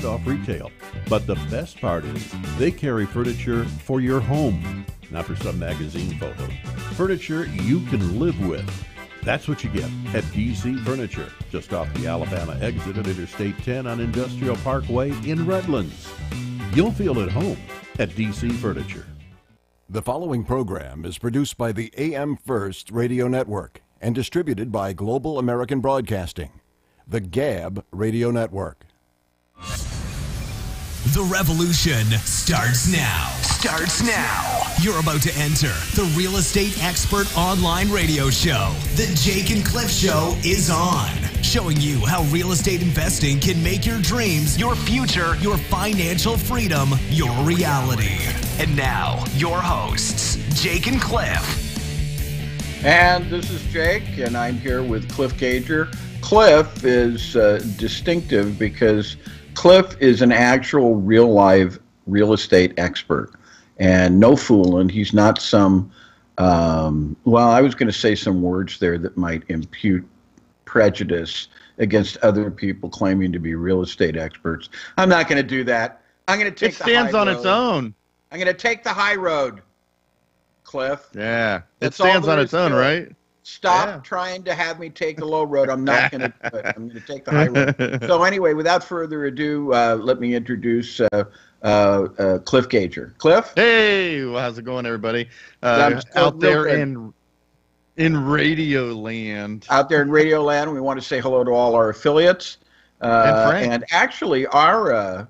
off retail. But the best part is they carry furniture for your home, not for some magazine photo. Furniture you can live with. That's what you get at DC Furniture, just off the Alabama exit at Interstate 10 on Industrial Parkway in Redlands. You'll feel at home at DC Furniture. The following program is produced by the AM First Radio Network and distributed by Global American Broadcasting, the GAB Radio Network. The revolution starts now. You're about to enter the Real Estate Expert Online Radio Show. The Jake and Cliff Show is on, showing you how real estate investing can make your dreams, your future, your financial freedom, your reality. And now, your hosts, Jake and Cliff. And this is Jake, and I'm here with Cliff Gager. Cliff is distinctive because Cliff is an actual real live real estate expert, and no fooling. He's not some, well, I was going to say some words there that might impute prejudice against other people claiming to be real estate experts. I'm not going to do that. I'm going to take the high road. It stands on its own. I'm going to take the high road, Cliff. Yeah, That's it stands on its own, right? Stop trying to have me take the low road. I'm not going to do it. I'm going to take the high road. So anyway, without further ado, let me introduce Cliff Gager. Cliff? Hey, well, how's it going, everybody? Out there in Radio-land. Out there in Radio-land, we want to say hello to all our affiliates. And actually, our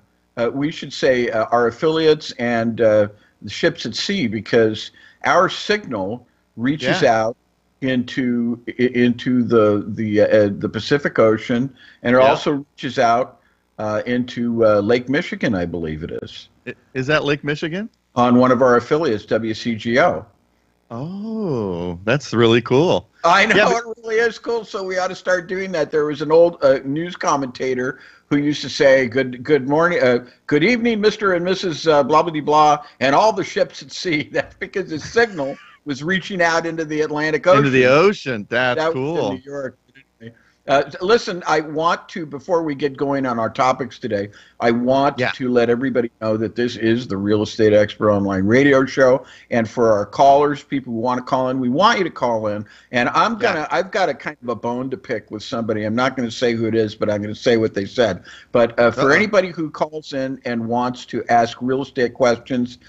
we should say our affiliates and the ships at sea, because our signal reaches out into the Pacific Ocean, and it also reaches out into Lake Michigan, I believe it is. Is that Lake Michigan? On one of our affiliates, WCGO. Oh, that's really cool. I know, it really is cool, so we ought to start doing that. There was an old news commentator who used to say, good morning, good evening, Mr. and Mrs. Blah, blah, blah, and all the ships at sea. That's because his signal was reaching out into the Atlantic Ocean. Into the ocean. That's cool. Was in New York. Listen, I want to, before we get going on our topics today, I want to let everybody know that this is the Real Estate Expert Online Radio Show. And for our callers, people who want to call in, we want you to call in. And I've got a kind of a bone to pick with somebody. I'm not going to say who it is, but I'm going to say what they said. But for anybody who calls in and wants to ask real estate questions,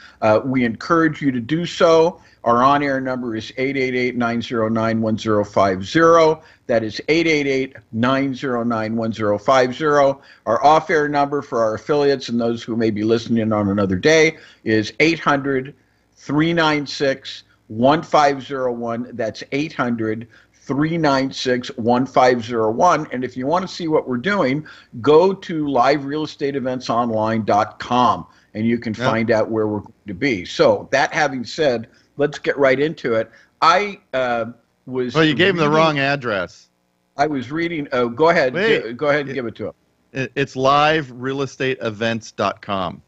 we encourage you to do so. Our on-air number is 888-909-1050. That is 888-909-1050. Our off-air number for our affiliates and those who may be listening on another day is 800-396-1501. That's 800-396-1501. And if you want to see what we're doing, go to liverealestateeventsonline.com, and you can find out where we're going to be. So that having said, let's get right into it. I was. Well, you gave him the wrong address. I was reading. Oh, go ahead. Go ahead and give it to him. It's liverealestateevents.com.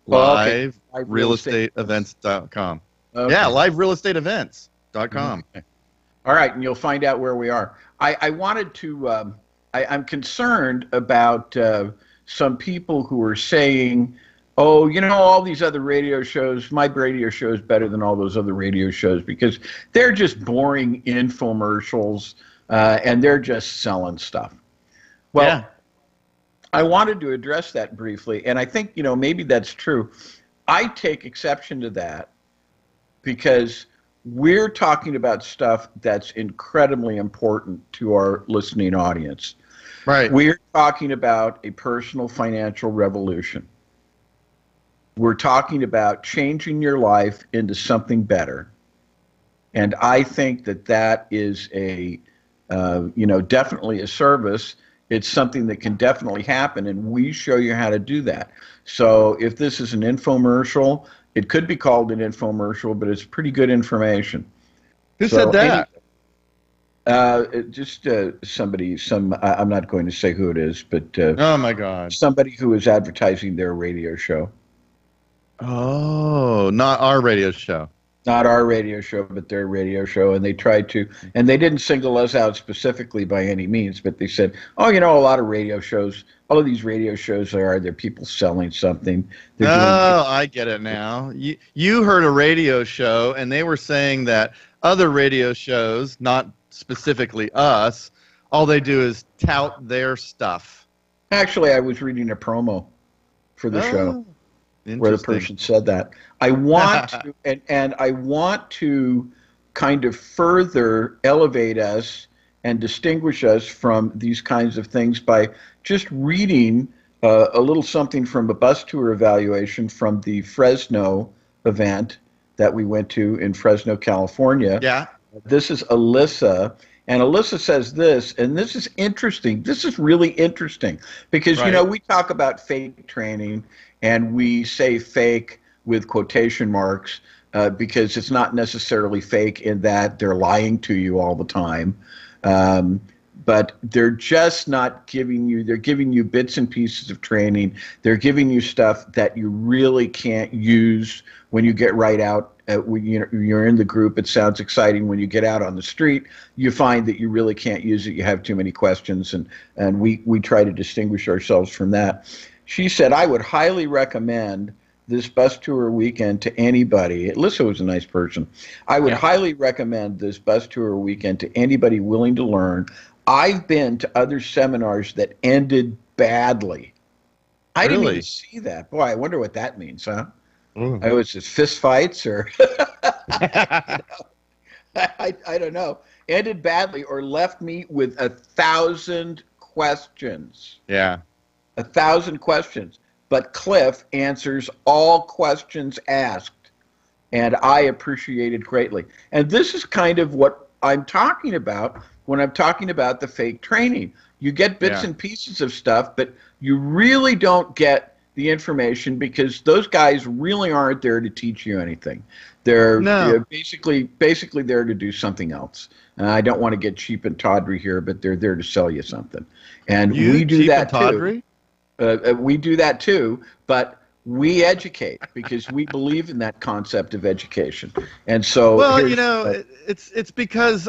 Liverealestateevents.com. Okay. Yeah, liverealestateevents.com. Okay. All right, and you'll find out where we are. I wanted to. I'm concerned about some people who are saying, oh, you know, all these other radio shows, my radio show is better than all those other radio shows because they're just boring infomercials and they're just selling stuff. Well, I wanted to address that briefly, and I think, you know, maybe that's true. I take exception to that because we're talking about stuff that's incredibly important to our listening audience. Right. We're talking about a personal financial revolution. We're talking about changing your life into something better. And I think that that is a, definitely a service. It's something that can definitely happen, and we show you how to do that. So if this is an infomercial, it could be called an infomercial, but it's pretty good information. Who said that? Somebody, I'm not going to say who it is, but oh my God, somebody who is advertising their radio show. Oh, not our radio show. Not our radio show, but their radio show, and they tried to, and they didn't single us out specifically by any means, but they said, oh, a lot of radio shows, all of these radio shows they're people selling something. They're Oh, I get it now. You heard a radio show, and they were saying that other radio shows, not specifically us, all they do is tout their stuff. Actually, I was reading a promo for the show where the person said that. I want to, and I want to kind of further elevate us and distinguish us from these kinds of things by just reading a little something from a bus tour evaluation from the Fresno event that we went to in Fresno, California. Yeah. This is Alyssa. And Alyssa says this, and this is interesting. This is really interesting because, we talk about fake training and we say fake with quotation marks because it's not necessarily fake in that they're lying to you all the time. But they're just not they're giving you bits and pieces of training. They're giving you stuff that you really can't use when you get right out. When you're in the group, it sounds exciting. When you get out on the street, you find that you really can't use it. You have too many questions, and we try to distinguish ourselves from that. She said, I would highly recommend this bus tour weekend to anybody. Alyssa was a nice person. I would highly recommend this bus tour weekend to anybody willing to learn. I've been to other seminars that ended badly. I didn't even see that. Boy, I wonder what that means, huh? I was just fist fights or I don't know. Ended badly or left me with 1,000 questions. Yeah. 1,000 questions. But Cliff answers all questions asked, and I appreciate it greatly. And this is kind of what I'm talking about when I'm talking about the fake training. You get bits and pieces of stuff, but you really don't get the information because those guys really aren't there to teach you anything. They're basically there to do something else. And I don't want to get cheap and tawdry here, but they're there to sell you something. And we do that too. We do that too, but we educate because we believe in that concept of education. And so, it's because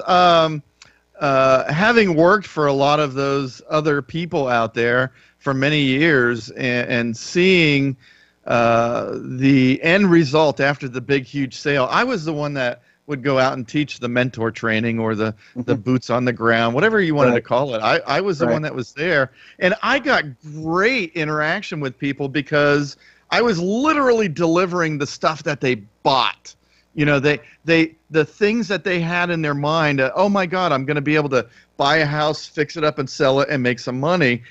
having worked for a lot of those other people out there for many years and seeing the end result after the big, huge sale, I was the one that would go out and teach the mentor training or the boots on the ground, whatever you wanted to call it. I was the one that was there. And I got great interaction with people because I was literally delivering the stuff that they bought. The things that they had in their mind, oh my God, I'm going to be able to buy a house, fix it up and sell it and make some money.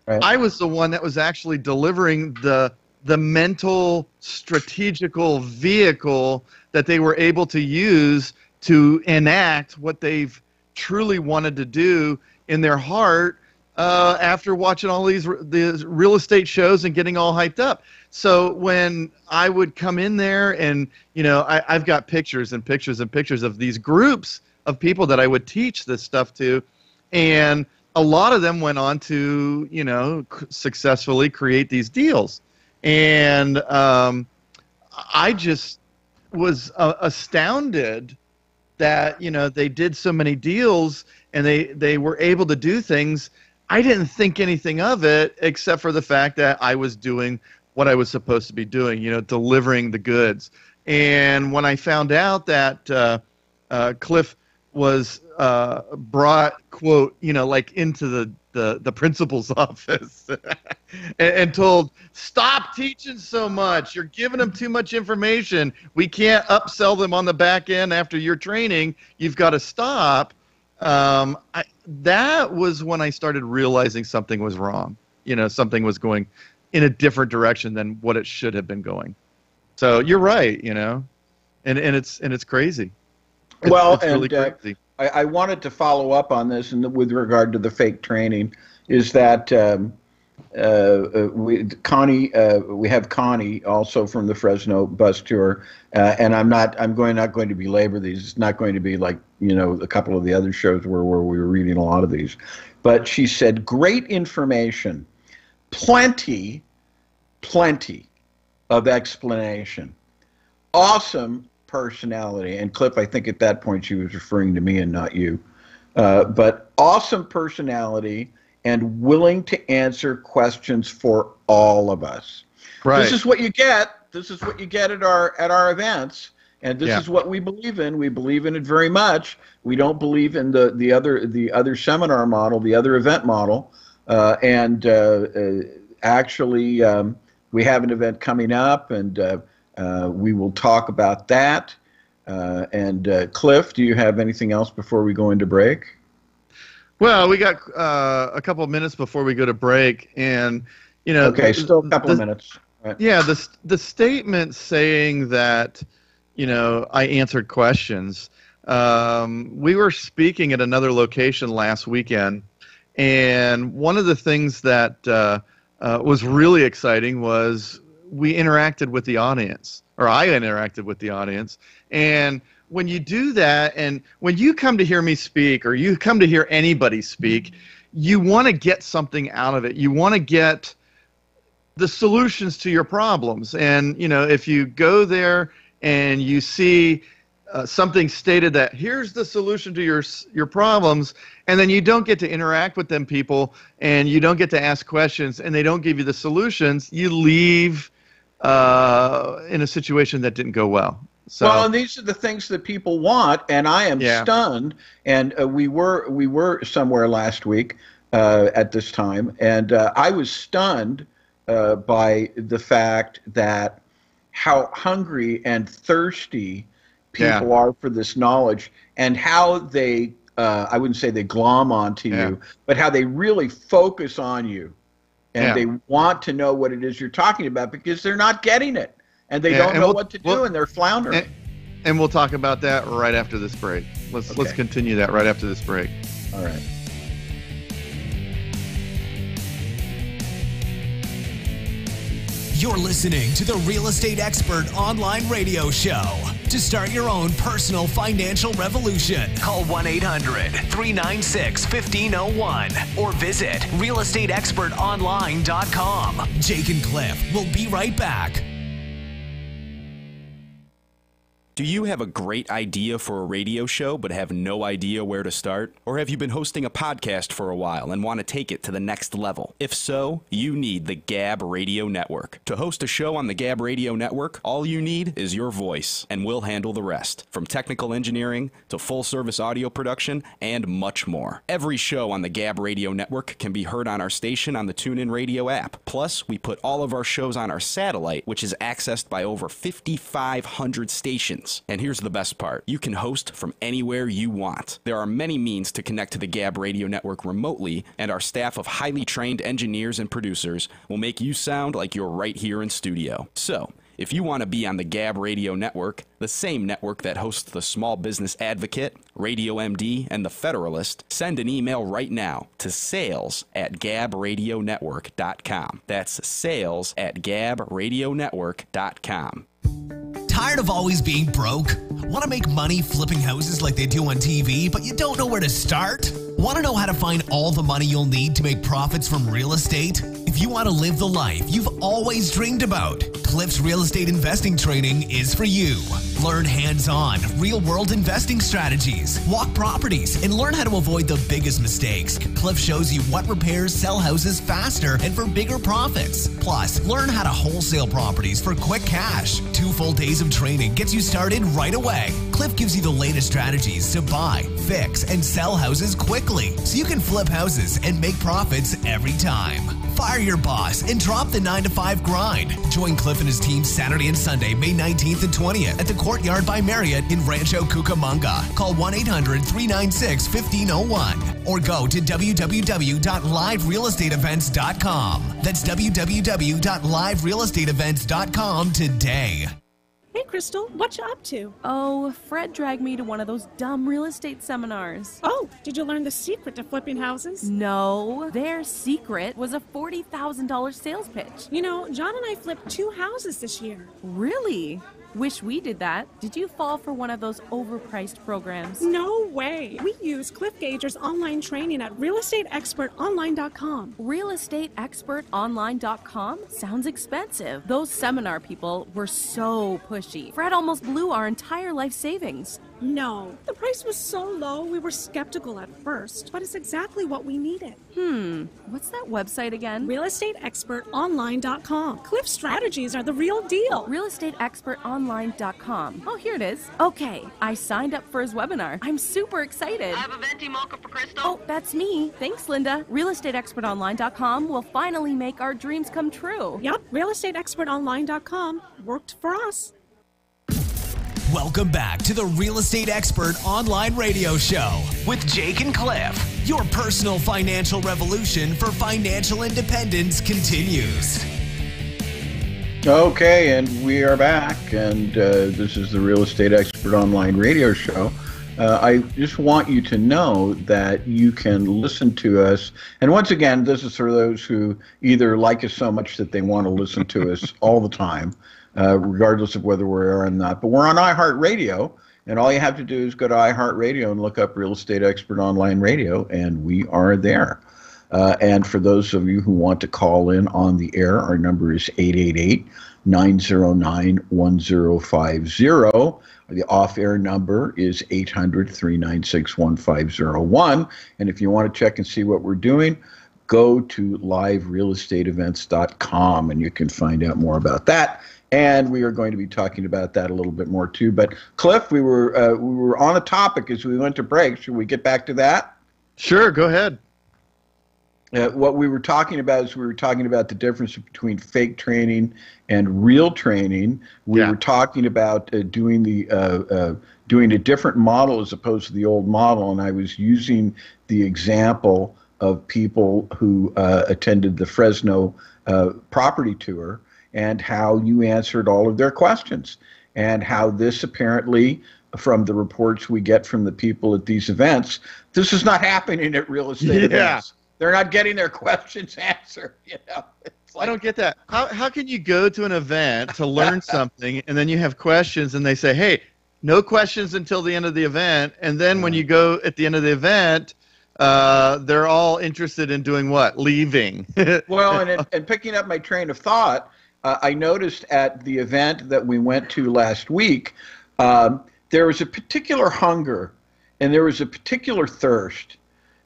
Right. I was the one that was actually delivering the mental strategical vehicle that they were able to use to enact what they've truly wanted to do in their heart after watching all these real estate shows and getting all hyped up. So when I would come in there and, I've got pictures and pictures and pictures of these groups of people that I would teach this stuff to, and a lot of them went on to, successfully create these deals. And I just was astounded that, they did so many deals and they were able to do things. I didn't think anything of it except for the fact that I was doing what I was supposed to be doing, delivering the goods. And when I found out that Cliff was brought, quote, into the principal's office and told, stop teaching so much. You're giving them too much information. We can't upsell them on the back end after your training. You've got to stop. That was when I started realizing something was wrong. Something was going in a different direction than what it should have been going. So you're right, and it's crazy. It's really crazy. I wanted to follow up on this with regard to the fake training is that we have Connie also from the Fresno bus tour, and I'm not going to belabor these. It's not going to be like a couple of the other shows where we were reading a lot of these, but she said great information, plenty of explanation, awesome personality. And Cliff, I think at that point she was referring to me and not you. But awesome personality and willing to answer questions for all of us. Right. This is what you get. This is what you get at our events. And this is what we believe in. We believe in it very much. We don't believe in the other seminar model, the other event model. Actually, we have an event coming up, and we will talk about that. Cliff, do you have anything else before we go into break? Well, we got a couple of minutes before we go to break, and okay, still a couple of minutes. Right. Yeah, the statement saying that I answered questions. We were speaking at another location last weekend, and one of the things that was really exciting was we interacted with the audience, or I interacted with the audience. And when you do that, and when you come to hear me speak, or you come to hear anybody speak, you want to get something out of it. You want to get the solutions to your problems. And, if you go there and you see something stated that here's the solution to your problems, and then you don't get to interact with them people, and you don't get to ask questions, and they don't give you the solutions, you leave in a situation that didn't go well. Well, and these are the things that people want, and I am stunned. And we were somewhere last week at this time, and I was stunned by the fact that how hungry and thirsty people are for this knowledge, and how they, I wouldn't say they glom onto you, but how they really focus on you, and they want to know what it is you're talking about, because they're not getting it, and they don't know what to do, and they're floundering. And we'll talk about that right after this break. Let's continue that right after this break. All right. You're listening to the Real Estate Expert Online Radio Show. To start your own personal financial revolution, call 1-800-396-1501 or visit realestateexpertonline.com. Jake and Cliff will be right back. Do you have a great idea for a radio show but have no idea where to start? Or have you been hosting a podcast for a while and want to take it to the next level? If so, you need the Gab Radio Network. To host a show on the Gab Radio Network, all you need is your voice, and we'll handle the rest. From technical engineering to full-service audio production and much more. Every show on the Gab Radio Network can be heard on our station on the TuneIn Radio app. Plus, we put all of our shows on our satellite, which is accessed by over 5,500 stations. And here's the best part. You can host from anywhere you want. There are many means to connect to the Gab Radio Network remotely, and our staff of highly trained engineers and producers will make you sound like you're right here in studio. So, if you want to be on the Gab Radio Network, the same network that hosts the Small Business Advocate, Radio MD, and The Federalist, send an email right now to sales@gabradionetwork.com. That's sales@gabradionetwork.com. Tired of always being broke? Want to make money flipping houses like they do on TV, but you don't know where to start? Want to know how to find all the money you'll need to make profits from real estate? If you want to live the life you've always dreamed about, Cliff's Real Estate Investing Training is for you. Learn hands-on, real-world investing strategies, walk properties, and learn how to avoid the biggest mistakes. Cliff shows you what repairs sell houses faster and for bigger profits. Plus, learn how to wholesale properties for quick cash. 2 full days of training gets you started right away. Cliff gives you the latest strategies to buy, fix, and sell houses quickly so you can flip houses and make profits every time. Fire your boss and drop the 9-to-5 grind. Join Cliff and his team Saturday and Sunday, May 19th and 20th at the Courtyard by Marriott in Rancho Cucamonga. Call 1-800-396-1501 or go to www.liverealestateevents.com. That's www.liverealestateevents.com today. Hey, Crystal, what you up to? Oh, Fred dragged me to one of those dumb real estate seminars. Oh, did you learn the secret to flipping houses? No, their secret was a $40,000 sales pitch. You know, John and I flipped 2 houses this year. Really? Wish we did that. Did you fall for one of those overpriced programs? No way. We use Cliff Gager's online training at realestateexpertonline.com. Realestateexpertonline.com? Sounds expensive. Those seminar people were so pushy. Fred almost blew our entire life savings. No, the price was so low we were skeptical at first, but it's exactly what we needed. What's that website again? realestateexpertonline.com. Cliff strategies are the real deal. realestateexpertonline.com. Oh, here it is. Okay, I signed up for his webinar. I'm super excited. I have a venti mocha for Crystal. Oh, that's me. Thanks, Linda. realestateexpertonline.com will finally make our dreams come true. Yep, realestateexpertonline.com worked for us. Welcome back to the Real Estate Expert Online Radio Show with Jake and Cliff. Your personal financial revolution for financial independence continues. Okay, and we are back, and this is the Real Estate Expert Online Radio Show. I just want you to know that you can listen to us, and once again, this is for those who either like us so much that they want to listen to us all the time, regardless of whether we are or not. But we're on iHeartRadio, and all you have to do is go to iHeartRadio and look up Real Estate Expert Online Radio, and we are there. And for those of you who want to call in on the air, our number is 888-909-1050. The off-air number is 800-396-1501. And if you want to check and see what we're doing, go to liverealestateevents.com, and you can find out more about that. And we are going to be talking about that a little bit more too. But Cliff, we were on a topic as we went to break. Should we get back to that? Sure, go ahead. What we were talking about is we were talking about the difference between fake training and real training. We were talking about doing a different model as opposed to the old model, and I was using the example of people who attended the Fresno property tour and how you answered all of their questions, and how this apparently, from the reports we get from the people at these events, this is not happening at real estate events. They're not getting their questions answered. You know, I don't get that. How can you go to an event to learn something, and then you have questions, and they say, hey, no questions until the end of the event, and then when you go at the end of the event, they're all interested in doing what? Leaving. Well, and picking up my train of thought, I noticed at the event that we went to last week, there was a particular hunger, and there was a particular thirst.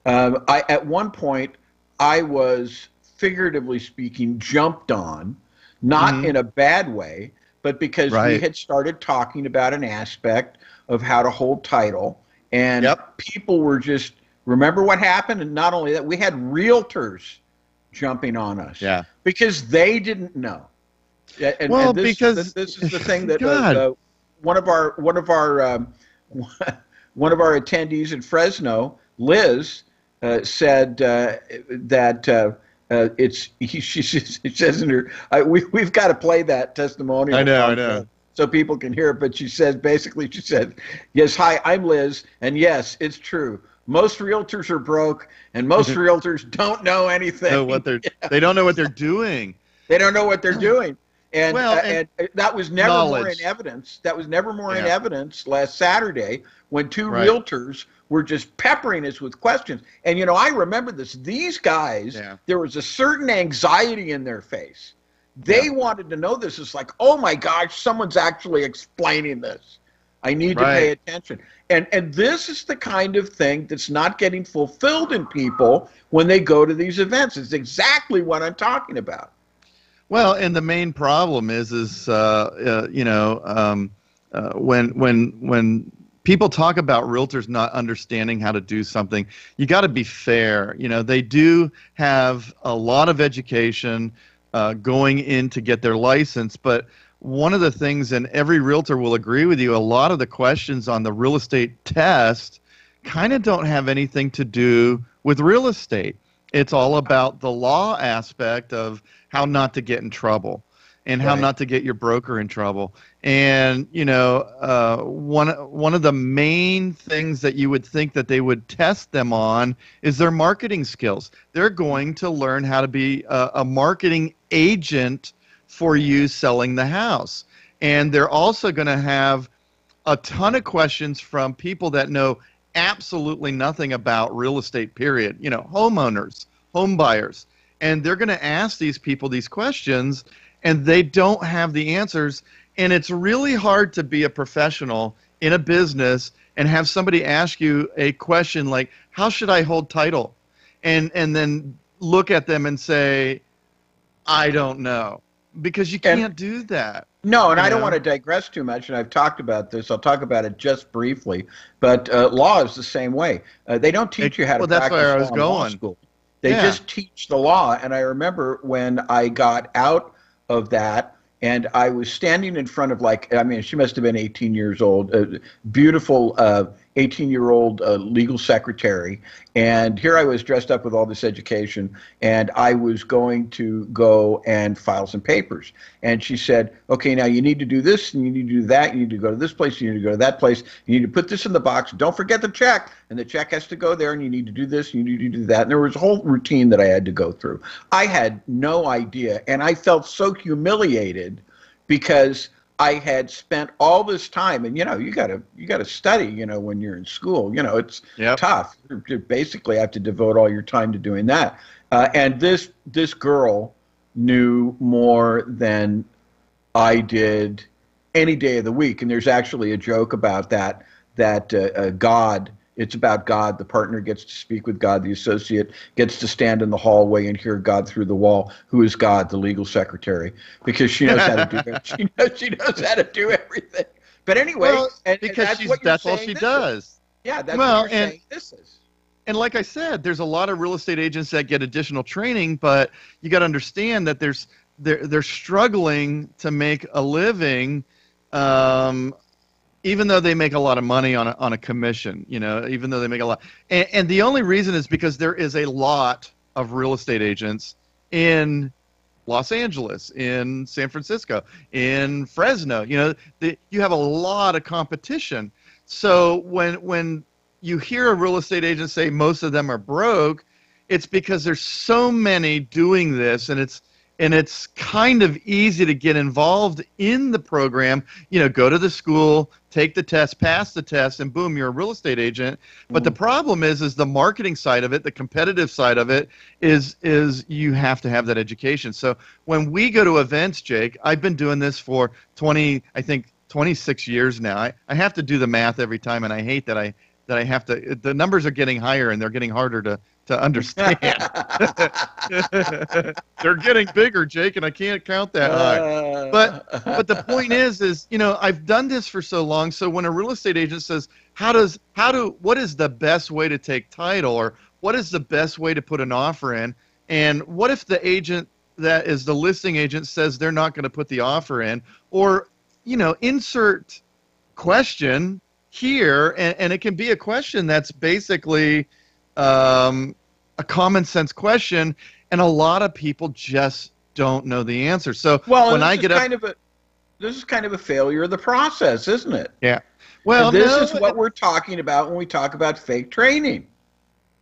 At one point, I was, figuratively speaking, jumped on, not in a bad way, but because we had started talking about an aspect of how to hold title, and people were just, remember what happened? And not only that, we had realtors jumping on us because they didn't know. And this is the thing that one of our attendees in Fresno, Liz, said that she says in her, we've got to play that testimonial. I know. So people can hear it, but she said, yes, hi, I'm Liz, and yes, it's true. Most realtors are broke, and most realtors don't know anything. They don't know what they're doing. They don't know what they're doing. And that was never more in evidence. That was never more in evidence last Saturday when two realtors were just peppering us with questions. And, you know, I remember this. These guys, there was a certain anxiety in their face. They wanted to know this. It's like, oh, my gosh, someone's actually explaining this. I need to pay attention. And this is the kind of thing that's not getting fulfilled in people when they go to these events. It's exactly what I'm talking about. Well, and the main problem is when people talk about realtors not understanding how to do something, you got to be fair. You know, they do have a lot of education going in to get their license, but one of the things, and every realtor will agree with you, a lot of the questions on the real estate test kind of don't have anything to do with real estate. It's all about the law aspect of how not to get in trouble and how not to get your broker in trouble. And, you know, one of the main things that you would think that they would test them on is their marketing skills. They're going to learn how to be a marketing agent for you selling the house. And they're also going to have a ton of questions from people that know absolutely nothing about real estate, period. You know, homeowners, home buyers. And they're going to ask these people these questions, and they don't have the answers. And it's really hard to be a professional in a business and have somebody ask you a question like, how should I hold title? And then look at them and say, I don't know. Because you can't do that. No, and I don't want to digress too much, and I've talked about this. I'll talk about it just briefly. But law is the same way. They don't teach you how to practice law in law school. They just teach the law. And I remember when I got out of that, and I was standing in front of, like, I mean, she must have been 18 years old, a beautiful 18-year-old legal secretary. And here I was dressed up with all this education, and I was going to go and file some papers. And she said, okay, now you need to do this, and you need to do that, you need to go to this place, you need to go to that place, you need to put this in the box, don't forget the check, and the check has to go there, and you need to do this, and you need to do that. And there was a whole routine that I had to go through. I had no idea, and I felt so humiliated because I had spent all this time, and you gotta study, when you're in school. It's tough. You basically have to devote all your time to doing that. And this girl knew more than I did any day of the week. And there's actually a joke about that God. It's about God. The partner gets to speak with God. The associate gets to stand in the hallway and hear God through the wall. Who is God? The legal secretary, because she knows how to do it. She knows how to do everything. But anyway, because that's all she does. Yeah, that's what you're saying this is. And like I said, there's a lot of real estate agents that get additional training, but you got to understand that they're struggling to make a living. Even though they make a lot of money on a commission, even though they make a lot. And the only reason is because there is a lot of real estate agents in Los Angeles, in San Francisco, in Fresno. You have a lot of competition. So when you hear a real estate agent say most of them are broke, it's because there's so many doing this, and it's kind of easy to get involved in the program. Go to the school, take the test, pass the test, and boom, you're a real estate agent. But the problem is the marketing side of it, the competitive side of it, is you have to have that education. So when we go to events, Jake, I've been doing this for 26 years now. I have to do the math every time, and I hate that I have to. The numbers are getting higher, and they're getting harder to understand. They're getting bigger, Jake, and I can't count that high. But the point is I've done this for so long. So when a real estate agent says, what is the best way to take title, or what is the best way to put an offer in, and what if the agent that is the listing agent says they're not going to put the offer in, or insert question here, and it can be a question that's basically a common sense question, and a lot of people just don't know the answer. So when I get up, this is kind of a failure of the process, isn't it? Yeah. Well, and this is what we're talking about when we talk about fake training.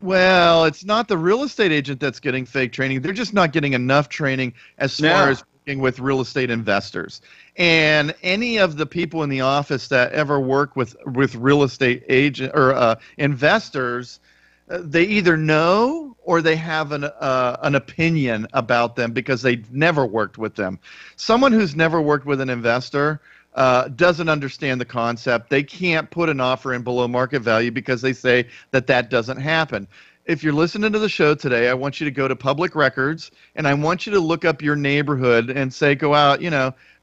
Well, it's not the real estate agent that's getting fake training. They're just not getting enough training as far as working with real estate investors. And any of the people in the office that ever work with real estate agent or investors, they either know or they have an opinion about them because they've never worked with them. Someone who's never worked with an investor doesn't understand the concept. They can't put an offer in below market value because they say that doesn't happen. If you're listening to the show today, I want you to go to public records, and I want you to look up your neighborhood and say, go out,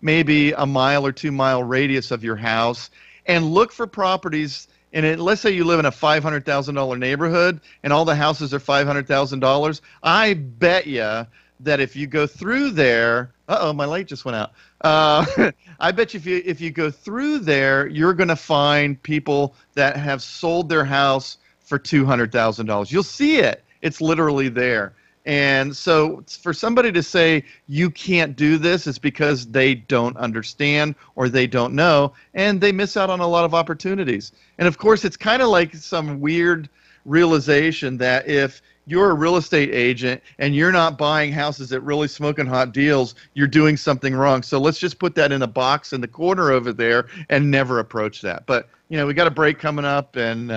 maybe a mile or 2 mile radius of your house, and look for properties. And let's say you live in a $500,000 neighborhood and all the houses are $500,000. I bet you that if you go through there, my light just went out. I bet you if you go through there, you're going to find people that have sold their house for $200,000. You'll see it. It's literally there. And so for somebody to say you can't do this, it's because they don't understand or they don't know, and they miss out on a lot of opportunities. And of course, it's kind of like some weird realization that if you're a real estate agent and you're not buying houses at really smoking hot deals, you're doing something wrong. So let's just put that in a box in the corner over there and never approach that. But, we got a break coming up, and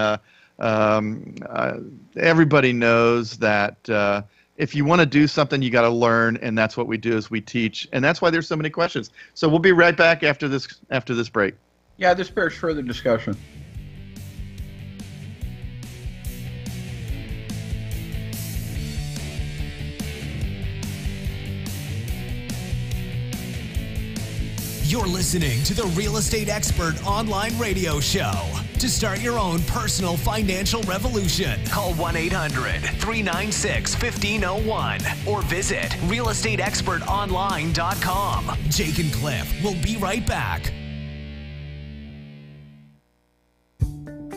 everybody knows that if you want to do something, you got to learn, and that's what we do is we teach, and that's why there's so many questions. So we'll be right back after this break. Yeah, this bears further discussion. You're listening to the Real Estate Expert Online Radio Show. To start your own personal financial revolution, call 1-800-396-1501 or visit realestateexpertonline.com. Jake and Cliff will be right back.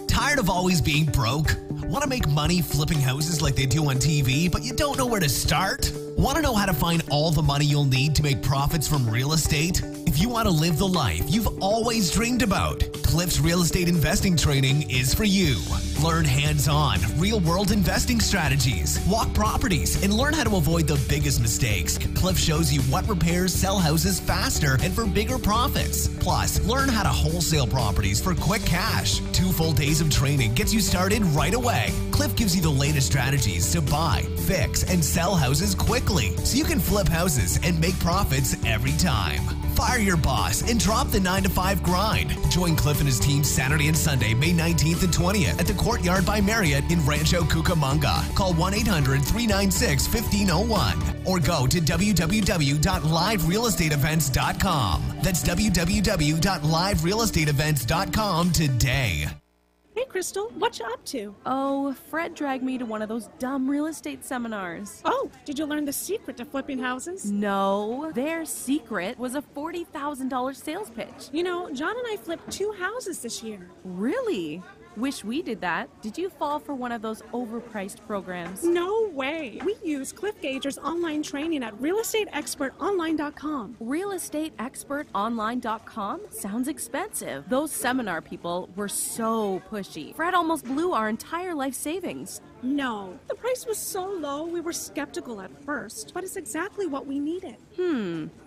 Tired of always being broke? Want to make money flipping houses like they do on TV, but you don't know where to start? Want to know how to find all the money you'll need to make profits from real estate? If you want to live the life you've always dreamed about, Cliff's Real Estate Investing Training is for you. Learn hands-on, real-world investing strategies, walk properties, and learn how to avoid the biggest mistakes. Cliff shows you what repairs sell houses faster and for bigger profits. Plus, learn how to wholesale properties for quick cash. 2 full days of training gets you started right away. Cliff gives you the latest strategies to buy, fix, and sell houses quickly so you can flip houses and make profits every time. Fire your boss and drop the 9-to-5 grind. Join Cliff and his team Saturday and Sunday, May 19th and 20th at the Courtyard by Marriott in Rancho Cucamonga. Call 1-800-396-1501 or go to www.liverealestateevents.com. That's www.liverealestateevents.com today. Hey, Crystal, what you up to? Oh, Fred dragged me to one of those dumb real estate seminars. Oh, did you learn the secret to flipping houses? No, their secret was a $40,000 sales pitch. John and I flipped 2 houses this year. Really? Wish we did that. Did you fall for one of those overpriced programs? No way. We use Cliff Gager's online training at realestateexpertonline.com. Realestateexpertonline.com? Sounds expensive. Those seminar people were so pushy. Fred almost blew our entire life savings. No, the price was so low we were skeptical at first, but it's exactly what we needed.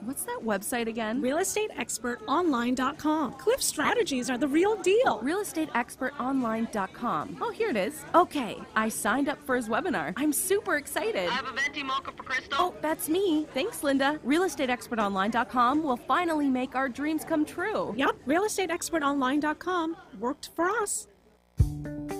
What's that website again? realestateexpertonline.com. Cliff strategies are the real deal. realestateexpertonline.com. Oh, here it is. Okay, I signed up for his webinar. I'm super excited. I have a venti mocha for Crystal. Oh, that's me. Thanks, Linda. realestateexpertonline.com will finally make our dreams come true. Yep, realestateexpertonline.com worked for us.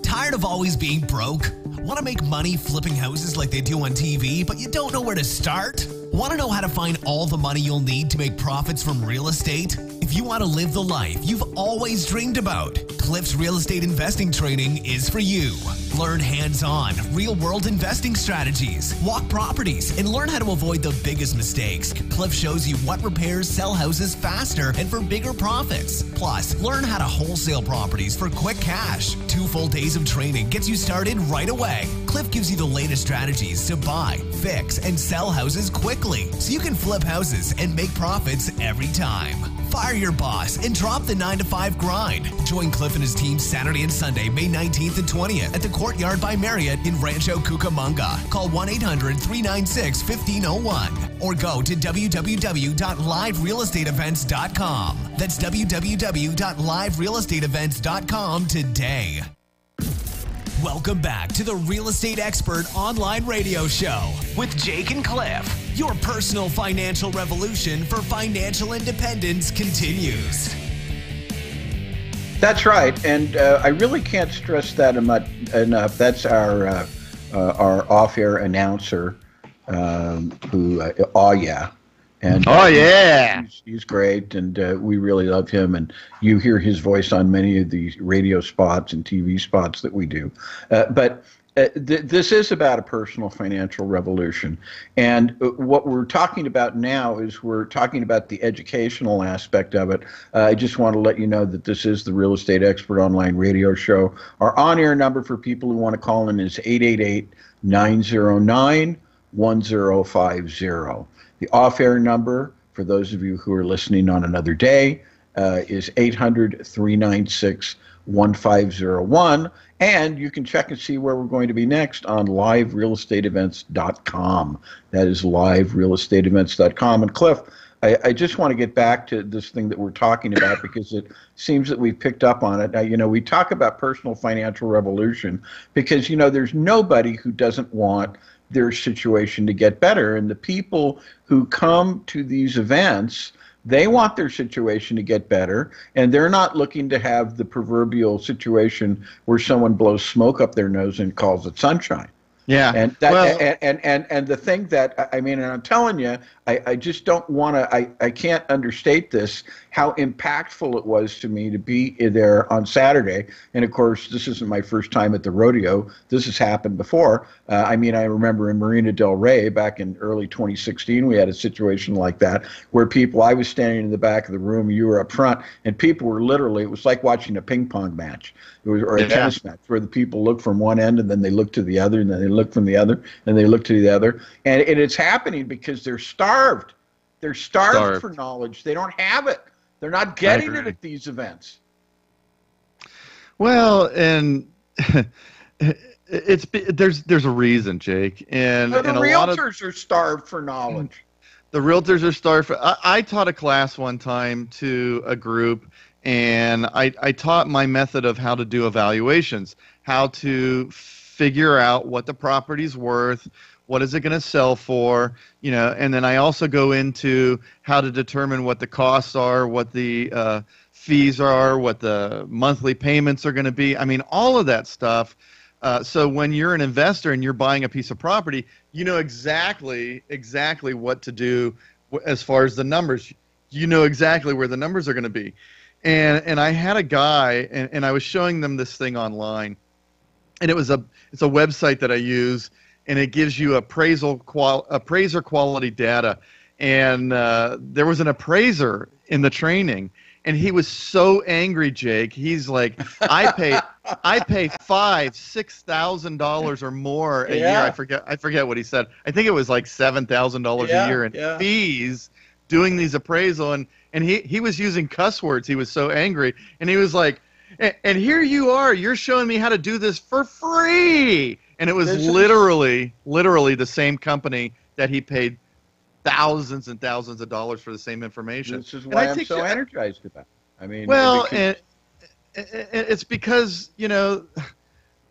Tired of always being broke? Want to make money flipping houses like they do on TV, but you don't know where to start? Want to know how to find all the money you'll need to make profits from real estate? If you want to live the life you've always dreamed about, Cliff's Real Estate Investing Training is for you. Learn hands-on, real-world investing strategies, walk properties, and learn how to avoid the biggest mistakes. Cliff shows you what repairs sell houses faster and for bigger profits. Plus, learn how to wholesale properties for quick cash. 2 full days of training gets you started right away. Cliff gives you the latest strategies to buy, fix, and sell houses quickly so you can flip houses and make profits every time. Fire your boss and drop the 9-to-5 grind. Join Cliff and his team Saturday and Sunday, May 19th and 20th at the Courtyard by Marriott in Rancho Cucamonga. Call 1-800-396-1501 or go to www.liverealestateevents.com. That's www.liverealestateevents.com today. Welcome back to the Real Estate Expert Online Radio Show with Jake and Cliff. Your personal financial revolution for financial independence continues. That's right, and I really can't stress that enough. That's our off-air announcer, And he's great, and we really love him. And you hear his voice on many of the radio spots and TV spots that we do. But this is about a personal financial revolution. And what we're talking about now is we're talking about the educational aspect of it. I just want to let you know that this is the Real Estate Expert Online Radio Show. Our on-air number for people who want to call in is 888-909-1050. The off-air number, for those of you who are listening on another day, is 800-396-1501. And you can check and see where we're going to be next on liverealestateevents.com. That is liverealestateevents.com. And Cliff, I just want to get back to this thing that we're talking about because it seems that we've picked up on it. Now, we talk about personal financial revolution because, there's nobody who doesn't want their situation to get better. And the people who come to these events, they want their situation to get better, and they're not looking to have the proverbial situation where someone blows smoke up their nose and calls it sunshine. Yeah. And that, and the thing that, and I'm telling you, I just don't want to, I can't understate this, how impactful it was to me to be there on Saturday. And of course, this isn't my first time at the rodeo. This has happened before. I remember in Marina Del Rey back in early 2016, we had a situation like that where I was standing in the back of the room, you were up front, and people were literally, it was like watching a ping pong match. Or a tennis match where the people look from one end and then they look to the other and then they look from the other and they look to the other. And it's happening because they're starved. They're starved for knowledge. They don't have it. They're not getting it at these events. Well, and there's a reason, Jake. And the and realtors are starved for knowledge. The realtors are starved for. I taught a class one time to a group, and I taught my method of how to do evaluations, how to figure out what the property's worth, what is it going to sell for, and then I also go into how to determine what the costs are, what the fees are, what the monthly payments are going to be. All of that stuff. So when you're an investor and you're buying a piece of property, you know exactly what to do as far as the numbers. You know exactly where the numbers are going to be. And I had a guy, and I was showing them this thing online, and it's a website that I use, and it gives you appraiser quality data. And there was an appraiser in the training, and he was so angry, Jake. He's like, I pay $5,000-$6,000 or more a year. I forget what he said. I think it was like $7,000 a year in fees doing these appraisal, and he was using cuss words. He was so angry, and he was like, and here you are, you're showing me how to do this for free. And it was literally the same company that he paid thousands and thousands of dollars for the same information. This is why I'm so energized about it. And it's because, we people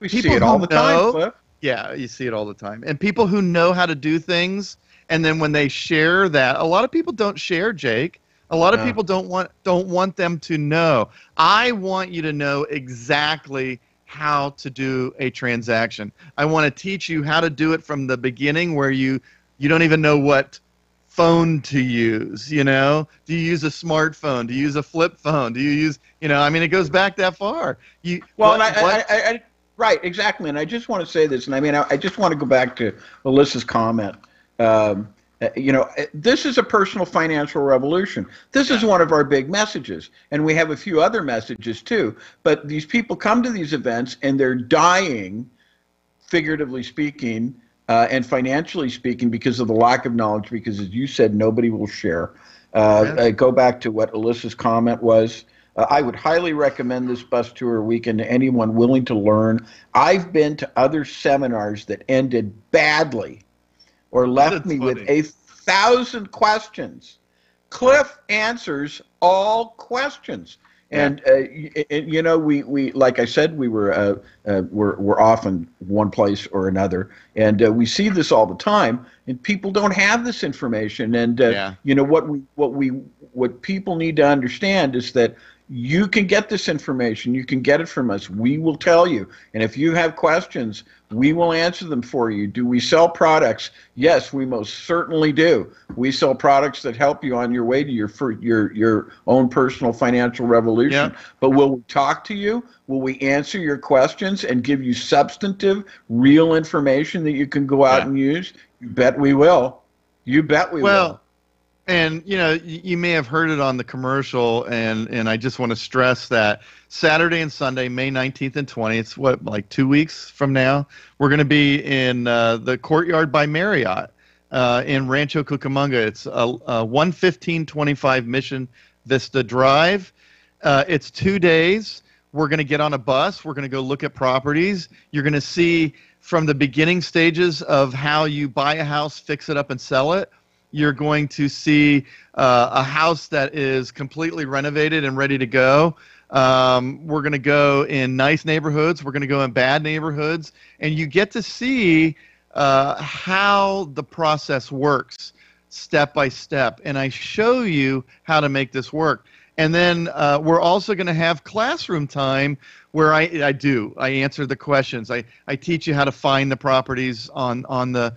see it all the time, Cliff. Yeah, you see it all the time. And people who know how to do things, and then when they share that, a lot of people don't share, Jake. A lot of people don't want them to know. I want you to know exactly how to do a transaction. I want to teach you how to do it from the beginning, where you don't even know what phone to use. Do you use a smartphone? Do you use a flip phone? Do you use, it goes back that far. Right, exactly. And I just want to say this, and I just want to go back to Alyssa's comment. This is a personal financial revolution. This is one of our big messages, and we have a few other messages too. But these people come to these events, and they're dying, figuratively speaking, and financially speaking, because of the lack of knowledge, because, as you said, nobody will share. I go back to what Alyssa's comment was. I would highly recommend this bus tour weekend to anyone willing to learn. I've been to other seminars that ended badly or left me with 1,000 questions. Cliff answers all questions. And we like I said, we're often one place or another, and we see this all the time. And people don't have this information. And what people need to understand is that you can get this information. You can get it from us. We will tell you. And if you have questions, we will answer them for you. Do we sell products? Yes, we most certainly do. We sell products that help you on your way to your own personal financial revolution. Yeah. But will we talk to you? Will we answer your questions and give you substantive, real information that you can go out and use? You bet we will. You bet we will. And, you may have heard it on the commercial, and I just want to stress that Saturday and Sunday, May 19th and 20th, it's like 2 weeks from now, we're going to be in the Courtyard by Marriott in Rancho Cucamonga. It's 11525 Mission Vista Drive. It's 2 days. We're going to get on a bus. We're going to go look at properties. You're going to see from the beginning stages of how you buy a house, fix it up, and sell it. You're going to see a house that is completely renovated and ready to go. We're going to go in nice neighborhoods. We're going to go in bad neighborhoods. And you get to see how the process works step by step. And I show you how to make this work. And then we're also going to have classroom time where I answer the questions. I teach you how to find the properties on the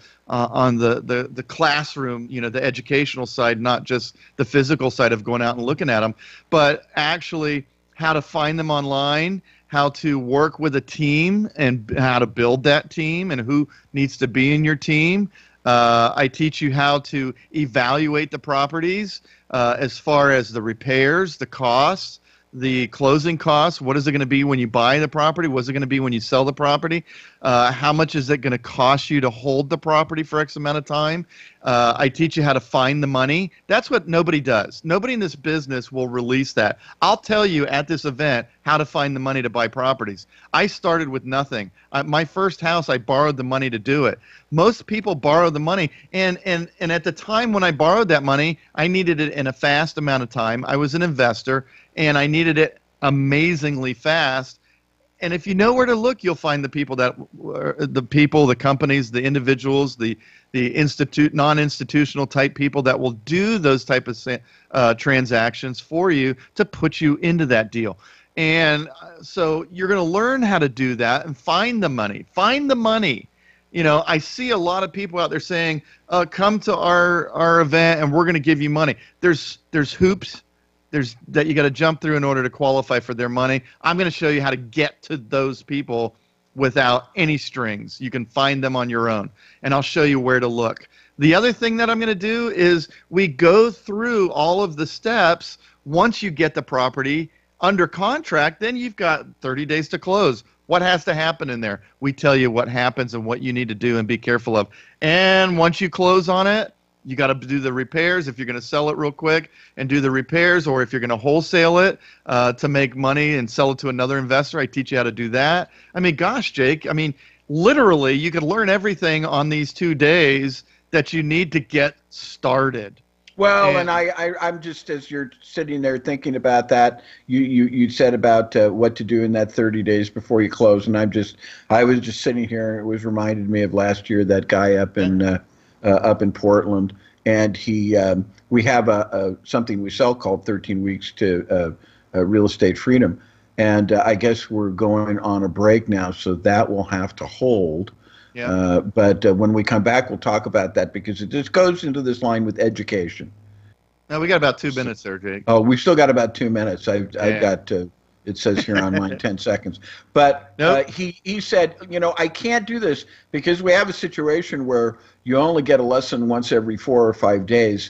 classroom, the educational side, not just the physical side of going out and looking at them, but actually how to find them online, how to work with a team and how to build that team and who needs to be in your team. I teach you how to evaluate the properties as far as the repairs, the costs, the closing costs. What is it going to be when you buy the property? What is it going to be when you sell the property? How much is it going to cost you to hold the property for X amount of time? I teach you how to find the money. That's what nobody does. Nobody in this business will release that. I'll tell you at this event how to find the money to buy properties. I started with nothing. My first house, I borrowed the money to do it. Most people borrow the money, and at the time when I borrowed that money, I needed it in a fast amount of time. I was an investor, and I needed it amazingly fast. And if you know where to look, you'll find the people, the companies, the individuals, the non-institutional type people that will do those type of transactions for you to put you into that deal. And so you're going to learn how to do that and find the money. Find the money. I see a lot of people out there saying, come to our event and we're going to give you money. There's hoops that you got to jump through in order to qualify for their money. I'm going to show you how to get to those people without any strings. You can find them on your own, and I'll show you where to look. The other thing that I'm going to do is we go through all of the steps. Once you get the property under contract, then you've got 30 days to close. What has to happen in there? We tell you what happens and what you need to do and be careful of. And once you close on it, you got to do the repairs if you're going to sell it real quick and do the repairs, or if you're going to wholesale it to make money and sell it to another investor. I teach you how to do that. I mean, gosh, Jake, literally you could learn everything on these 2 days that you need to get started. Well, and I'm just, as you're sitting there thinking about that, you said about what to do in that 30 days before you close, and I was just sitting here, and it was reminded me of last year, that guy up in Portland, and we have something we sell called 13 Weeks to Real Estate Freedom, and I guess we're going on a break now, so that will have to hold. Yeah. But when we come back, we'll talk about that, because it just goes into this line with education. Now, we got about 2 minutes there, Jake. Oh, we've still got about 2 minutes. I've got, it says here on mine, 10 seconds. But nope. He said, I can't do this because we have a situation where you only get a lesson once every 4 or 5 days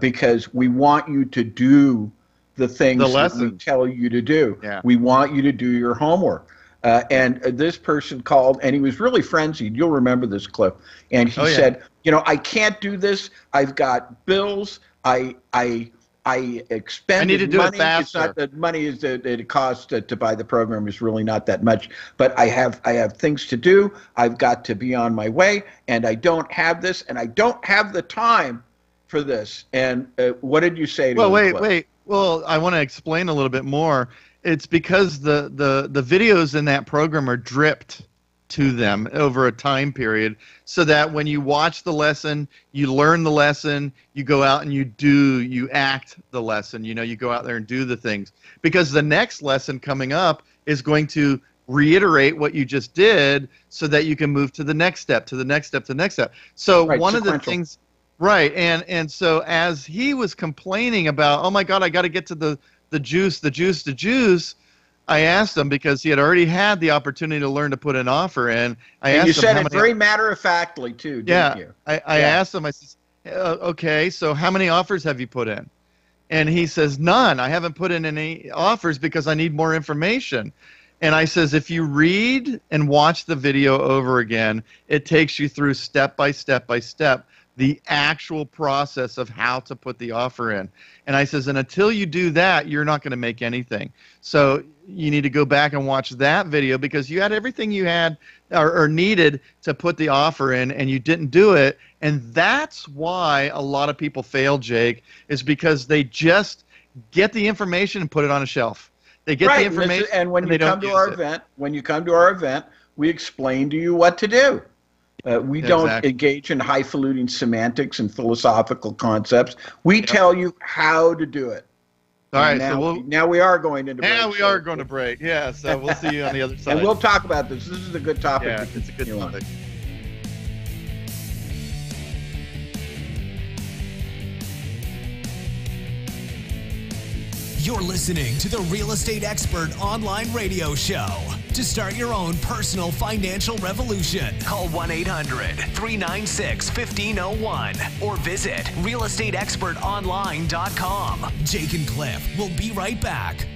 because we want you to do the things that we tell you to do. Yeah. We want you to do your homework. And this person called, and he was really frenzied. You'll remember this, Cliff. And he said, I can't do this. I've got bills. I expend I need to do money. It faster. It's not the money that it costs to buy the program is really not that much. But I have things to do. I've got to be on my way, and I don't have this, and I don't have the time for this. And what did you say to him? Well, wait. Well, I want to explain a little bit more. It's because the videos in that program are dripped to them over a time period, so that when you watch the lesson, you learn the lesson, you go out and you act the lesson. You go out there and do the things, because the next lesson coming up is going to reiterate what you just did, so that you can move to the next step, to the next step, to the next step. So one of the things, right, and so as he was complaining about, oh my God, I got to get to the juice, I asked him, because he had already had the opportunity to learn to put an offer in. You said it very matter-of-factly, too, didn't you? I asked him, I said, okay, so how many offers have you put in? And he says, none. I haven't put in any offers because I need more information. And I says, if you read and watch the video over again, it takes you through step by step by step. the actual process of how to put the offer in. And I says, and until you do that, you're not going to make anything. So you need to go back and watch that video, because you had everything you had or needed to put the offer in, and you didn't do it. And that's why a lot of people fail, Jake, is because they just get the information and put it on a shelf. They get the information, and when you come to our event, we explain to you what to do. We don't engage in highfalutin semantics and philosophical concepts. We tell you how to do it. All right, now we are going into break. Now we are going to break. Yeah, so we'll see you on the other side. And we'll talk about this. This is a good topic. Yeah, it's a good topic. You're listening to the Real Estate Expert Online Radio Show. To start your own personal financial revolution, call 1-800-396-1501 or visit realestateexpertonline.com. Jake and Cliff will be right back.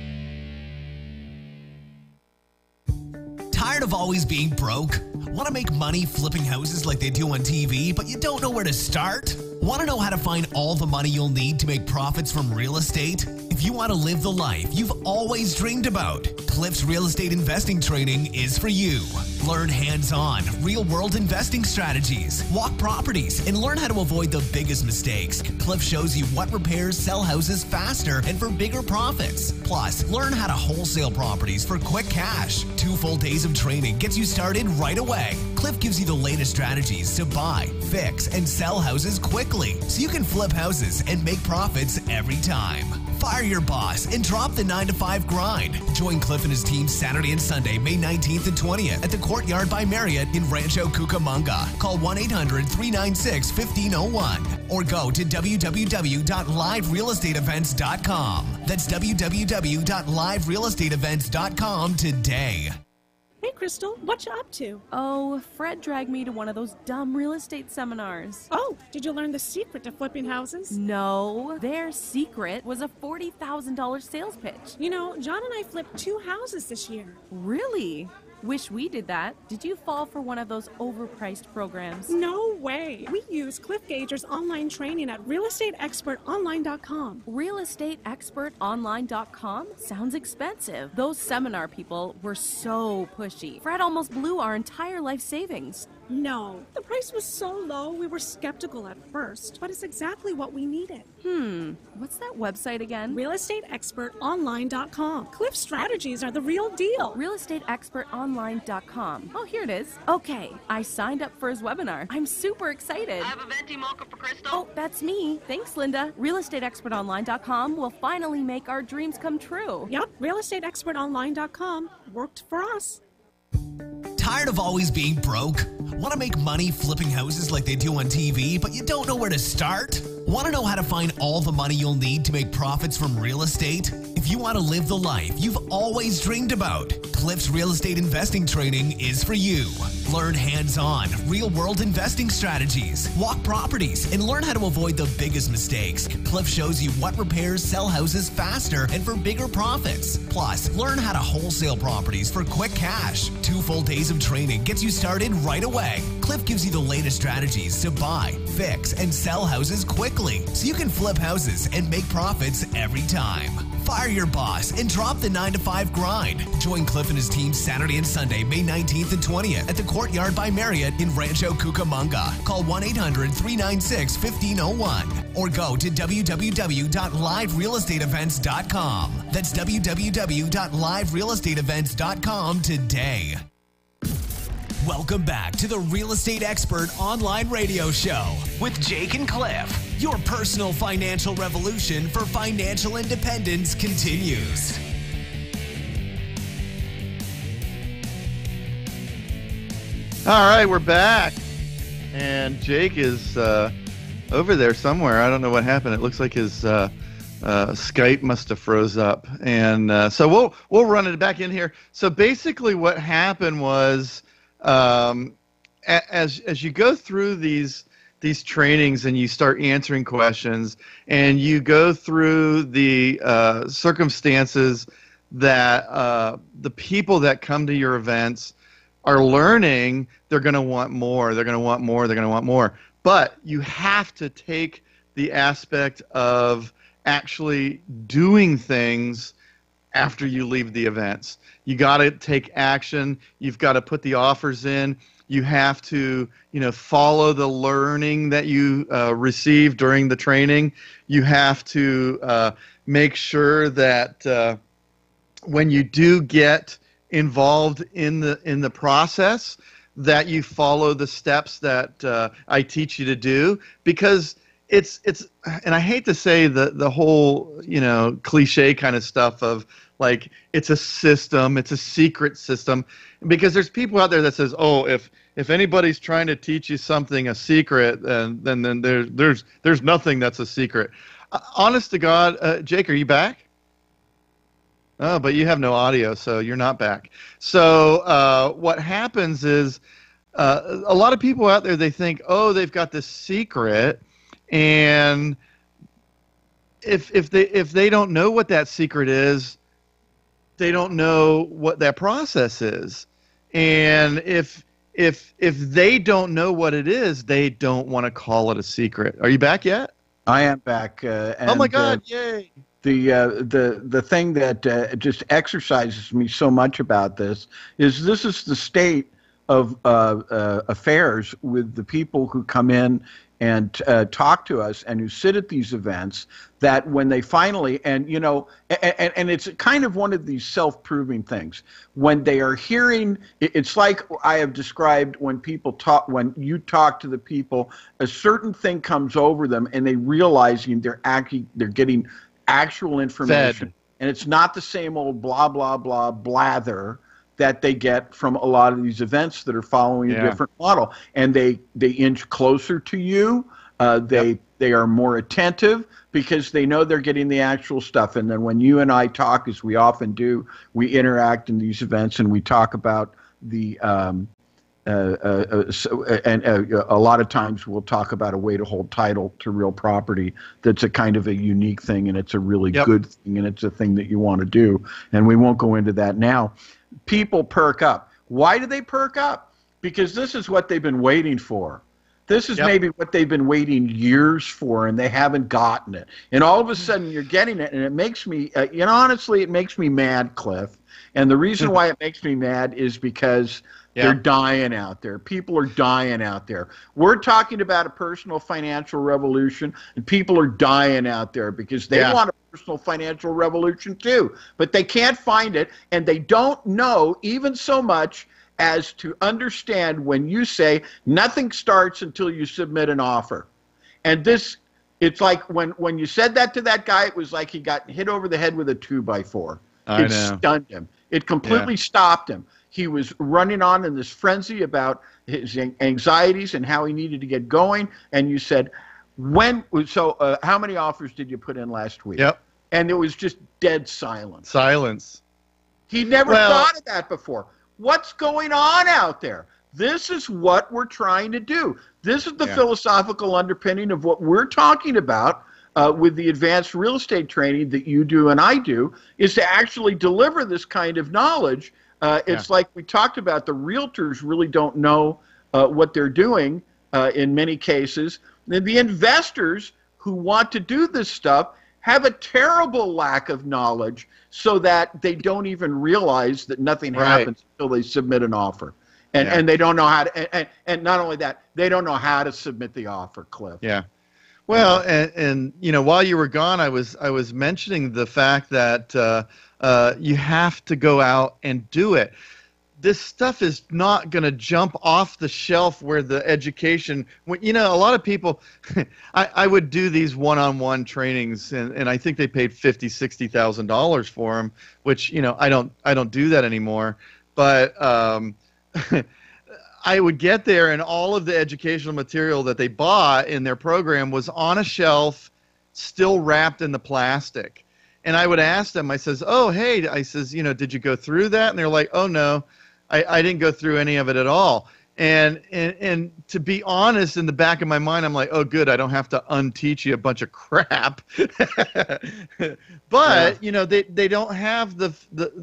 Tired of always being broke? Want to make money flipping houses like they do on TV, but you don't know where to start? Want to know how to find all the money you'll need to make profits from real estate? If you want to live the life you've always dreamed about, Cliff's Real Estate Investing Training is for you. Learn hands-on, real-world investing strategies, walk properties, and learn how to avoid the biggest mistakes. Cliff shows you what repairs sell houses faster and for bigger profits. Plus, learn how to wholesale properties for quick cash. 2 full days of training gets you started right away. Cliff gives you the latest strategies to buy, fix, and sell houses quickly so you can flip houses and make profits every time. Fire your boss and drop the 9-to-5 grind. Join Cliff and his team Saturday and Sunday, May 19th and 20th at the Courtyard by Marriott in Rancho Cucamonga. Call 1-800-396-1501 or go to www.liverealestateevents.com. That's www.liverealestateevents.com today. Hey, Crystal, what you up to? Oh, Fred dragged me to one of those dumb real estate seminars. Oh, did you learn the secret to flipping houses? No, their secret was a $40,000 sales pitch. You know, John and I flipped 2 houses this year. Really? Wish we did that. Did you fall for one of those overpriced programs? No way. We use Cliff Gager's online training at realestateexpertonline.com. Realestateexpertonline.com? Sounds expensive. Those seminar people were so pushy. Fred almost blew our entire life savings. No, the price was so low we were skeptical at first, but it's exactly what we needed. What's that website again? realestateexpertonline.com. Cliff strategies are the real deal. realestateexpertonline.com. Oh, here it is. Okay, I signed up for his webinar. I'm super excited. I have a venti mocha for Crystal. Oh, that's me. Thanks, Linda. realestateexpertonline.com will finally make our dreams come true. Yep, realestateexpertonline.com worked for us. Tired of always being broke? Want to make money flipping houses like they do on TV, but you don't know where to start? Want to know how to find all the money you'll need to make profits from real estate? If you want to live the life you've always dreamed about, Cliff's Real Estate Investing Training is for you. Learn hands-on, real-world investing strategies, walk properties, and learn how to avoid the biggest mistakes. Cliff shows you what repairs sell houses faster and for bigger profits. Plus, learn how to wholesale properties for quick cash. 2 full days of training gets you started right away. Cliff gives you the latest strategies to buy, fix, and sell houses quickly so you can flip houses and make profits every time. Fire your boss and drop the 9-to-5 grind. Join Cliff and his team Saturday and Sunday, May 19th and 20th at the Courtyard by Marriott in Rancho Cucamonga. Call 1-800-396-1501 or go to www.liverealestateevents.com. That's www.liverealestateevents.com today. Welcome back to the Real Estate Expert Online Radio Show with Jake and Cliff. Your personal financial revolution for financial independence continues. All right, we're back. And Jake is over there somewhere. I don't know what happened. It looks like his Skype must have froze up. And so we'll run it back in here. So basically what happened was as you go through these trainings and you start answering questions and you go through the circumstances that the people that come to your events are learning, they're going to want more. They're going to want more. They're going to want more. But you have to take the aspect of actually doing things after you leave the events. You got to take action. You've got to put the offers in. You have to, follow the learning that you receive during the training. You have to make sure that when you do get involved in the process, that you follow the steps that I teach you to do, because it's and I hate to say the whole cliche kind of stuff of like it's a system, it's a secret system, because there's people out there that says, oh, if anybody's trying to teach you something a secret, then there's nothing that's a secret. Honest to God, Jake, are you back? Oh, but you have no audio, so you're not back. So what happens is a lot of people out there, they think, oh, they've got this secret, and if they don't know what that secret is, they don't know what that process is. And if they don't know what it is, they don't want to call it a secret. Are you back yet? I am back. Oh my God! Yay! The thing that just exercises me so much about this is the state of affairs with the people who come in and talk to us and who sit at these events, that when they finally, and it's kind of one of these self-proving things, when they are hearing, it's like I have described when you talk to the people, a certain thing comes over them and they realizing they're getting actual information. Fed. And it's not the same old blah, blah, blah, blather that they get from a lot of these events that are following a different model. And they inch closer to you. They are more attentive because they know they're getting the actual stuff. And then when you and I talk, as we often do, we interact in these events and we talk about the and a lot of times we'll talk about a way to hold title to real property that's a kind of a unique thing, and it's a really good thing, and it's a thing that you want to do. And we won't go into that now. People perk up. Why do they perk up? Because this is what they've been waiting for. This is maybe what they've been waiting years for, and they haven't gotten it. And all of a sudden you're getting it, and it makes me, honestly, it makes me mad, Cliff. And the reason why it makes me mad is because they're dying out there. People are dying out there. We're talking about a personal financial revolution, and people are dying out there because they want a personal financial revolution too. But they can't find it, and they don't know even so much as to understand when you say nothing starts until you submit an offer. And it's like when you said that to that guy, it was like he got hit over the head with a 2x4. It stunned him. It completely stopped him. He was running on in this frenzy about his anxieties and how he needed to get going. And you said, how many offers did you put in last week? Yep. And it was just dead silence. Silence. He never thought of that before. What's going on out there? This is what we're trying to do. This is the philosophical underpinning of what we're talking about with the advanced real estate training that you do and I do, is to actually deliver this kind of knowledge. It's like we talked about, the realtors really don't know what they're doing in many cases. And the investors who want to do this stuff have a terrible lack of knowledge, so that they don't even realize that nothing happens until they submit an offer. And they don't know how to, and not only that, they don't know how to submit the offer, Cliff. Yeah. Well, and while you were gone, I was mentioning the fact that you have to go out and do it. This stuff is not going to jump off the shelf where the education, a lot of people, I would do these one-on-one trainings, and I think they paid $50,000, $60,000 for them, which, I don't do that anymore. But I would get there, and all of the educational material that they bought in their program was on a shelf, still wrapped in the plastic. And I would ask them, I says, oh, hey, I says, did you go through that? And they're like, oh, no, I didn't go through any of it at all. And to be honest, in the back of my mind, I'm like, oh, good, I don't have to unteach you a bunch of crap. But they don't have the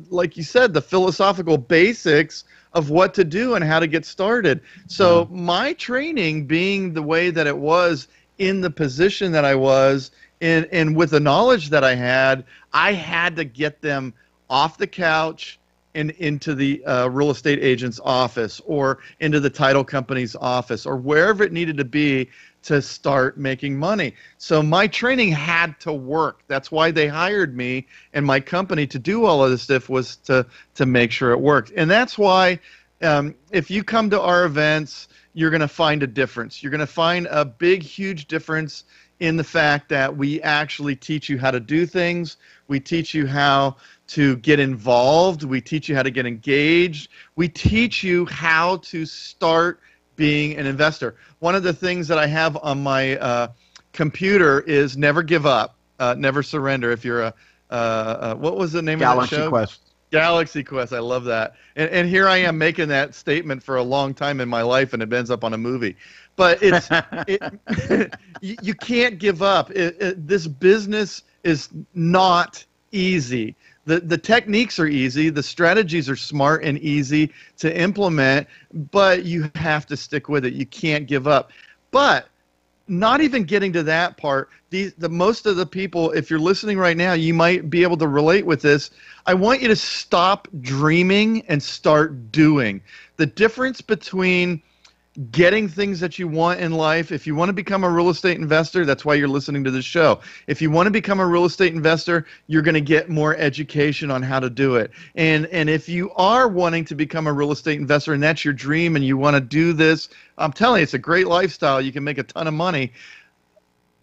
like you said, the philosophical basics of what to do and how to get started. So my training, being the way that it was in the position that I was in, and with the knowledge that I had to get them off the couch and into the real estate agent's office or into the title company's office or wherever it needed to be to start making money. So my training had to work. That's why they hired me and my company to do all of this stuff, was to make sure it worked. And that's why if you come to our events, you're going to find a difference. You're going to find a big, huge difference in the fact that we actually teach you how to do things. We teach you how to get involved. We teach you how to get engaged. We teach you how to start being an investor. One of the things that I have on my computer is never give up, never surrender. If you're what was the name of that show? Galaxy Quest. Galaxy Quest. I love that. And here I am making that statement for a long time in my life, and it ends up on a movie. But it's you can't give up. This business is not easy. The techniques are easy. The strategies are smart and easy to implement, but you have to stick with it. You can't give up. But not even getting to that part, the most of the people, if you're listening right now, you might be able to relate with this. I want you to stop dreaming and start doing. The difference between getting things that you want in life, if you want to become a real estate investor, that's why you're listening to this show. If you want to become a real estate investor, you're going to get more education on how to do it. And if you are wanting to become a real estate investor and that's your dream and you want to do this, I'm telling you, it's a great lifestyle. You can make a ton of money.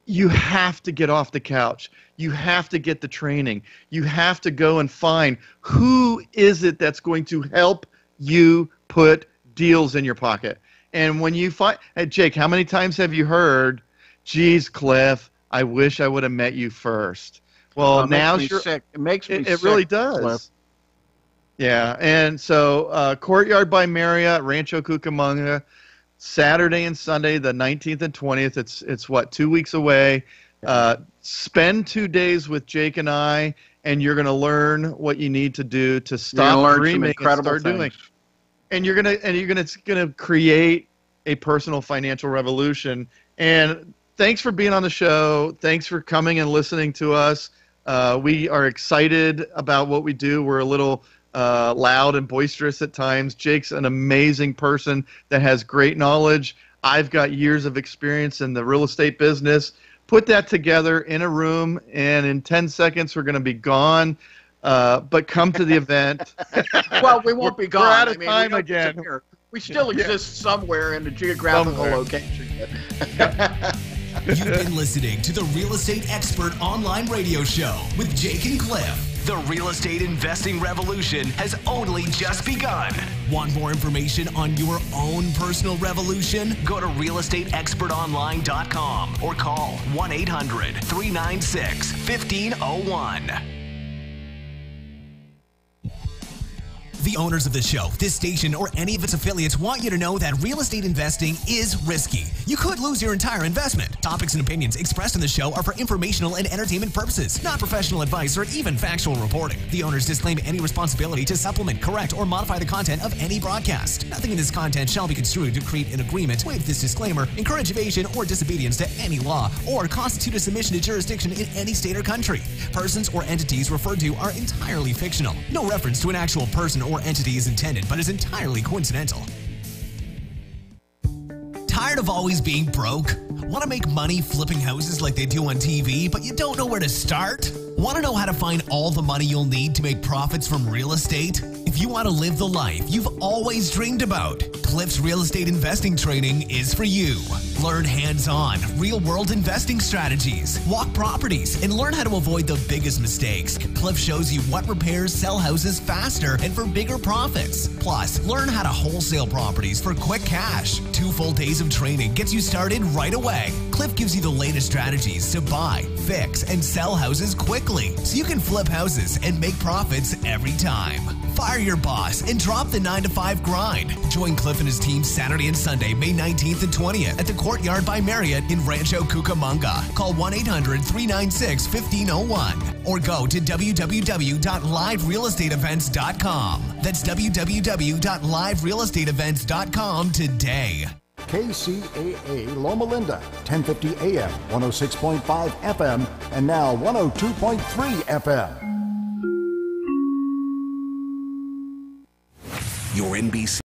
You have to get off the couch. You have to get the training. You have to go and find who is it that's going to help you put deals in your pocket. And when you find, hey, Jake, how many times have you heard, geez, Cliff, I wish I would have met you first? Well, now you're sick. It makes me sick. It really does. Cliff. Yeah. And so Courtyard by Marriott, Rancho Cucamonga, Saturday and Sunday, the 19th and 20th. It's what, 2 weeks away. Spend 2 days with Jake and I, and you're going to learn what you need to do to stop dreaming and start doing. And you're gonna create a personal financial revolution. And thanks for being on the show. Thanks for coming and listening to us. We are excited about what we do. We're a little loud and boisterous at times. Jake's an amazing person that has great knowledge. I've got years of experience in the real estate business. Put that together in a room, and in 10 seconds we're going to be gone. But come to the event. Well, we won't be gone. We're out of time again. We still exist somewhere in a geographical location. You've been listening to the Real Estate Expert Online Radio Show with Jake and Cliff. The real estate investing revolution has only just begun. Want more information on your own personal revolution? Go to realestateexpertonline.com or call 1-800-396-1501. The owners of the show, this station, or any of its affiliates want you to know that real estate investing is risky. You could lose your entire investment. Topics and opinions expressed in the show are for informational and entertainment purposes, not professional advice or even factual reporting. The owners disclaim any responsibility to supplement, correct, or modify the content of any broadcast. Nothing in this content shall be construed to create an agreement, waive this disclaimer, encourage evasion or disobedience to any law, or constitute a submission to jurisdiction in any state or country. Persons or entities referred to are entirely fictional. No reference to an actual person or entity is intended, but is entirely coincidental. Tired of always being broke? Want to make money flipping houses like they do on TV, but you don't know where to start? Want to know how to find all the money you'll need to make profits from real estate? If you want to live the life you've always dreamed about, Cliff's Real Estate Investing Training is for you. Learn hands-on, real-world investing strategies, walk properties, and learn how to avoid the biggest mistakes. Cliff shows you what repairs sell houses faster and for bigger profits. Plus, learn how to wholesale properties for quick cash. 2 full days of training gets you started right away. Cliff gives you the latest strategies to buy, fix, and sell houses quickly. daily so you can flip houses and make profits every time. Fire your boss and drop the 9-to-5 grind. Join Cliff and his team Saturday and Sunday, May 19th and 20th at the Courtyard by Marriott in Rancho Cucamonga. Call 1-800-396-1501 or go to www.liverealestateevents.com. That's www.liverealestateevents.com today. KCAA Loma Linda, 1050 AM, 106.5 FM, and now 102.3 FM. Your NBC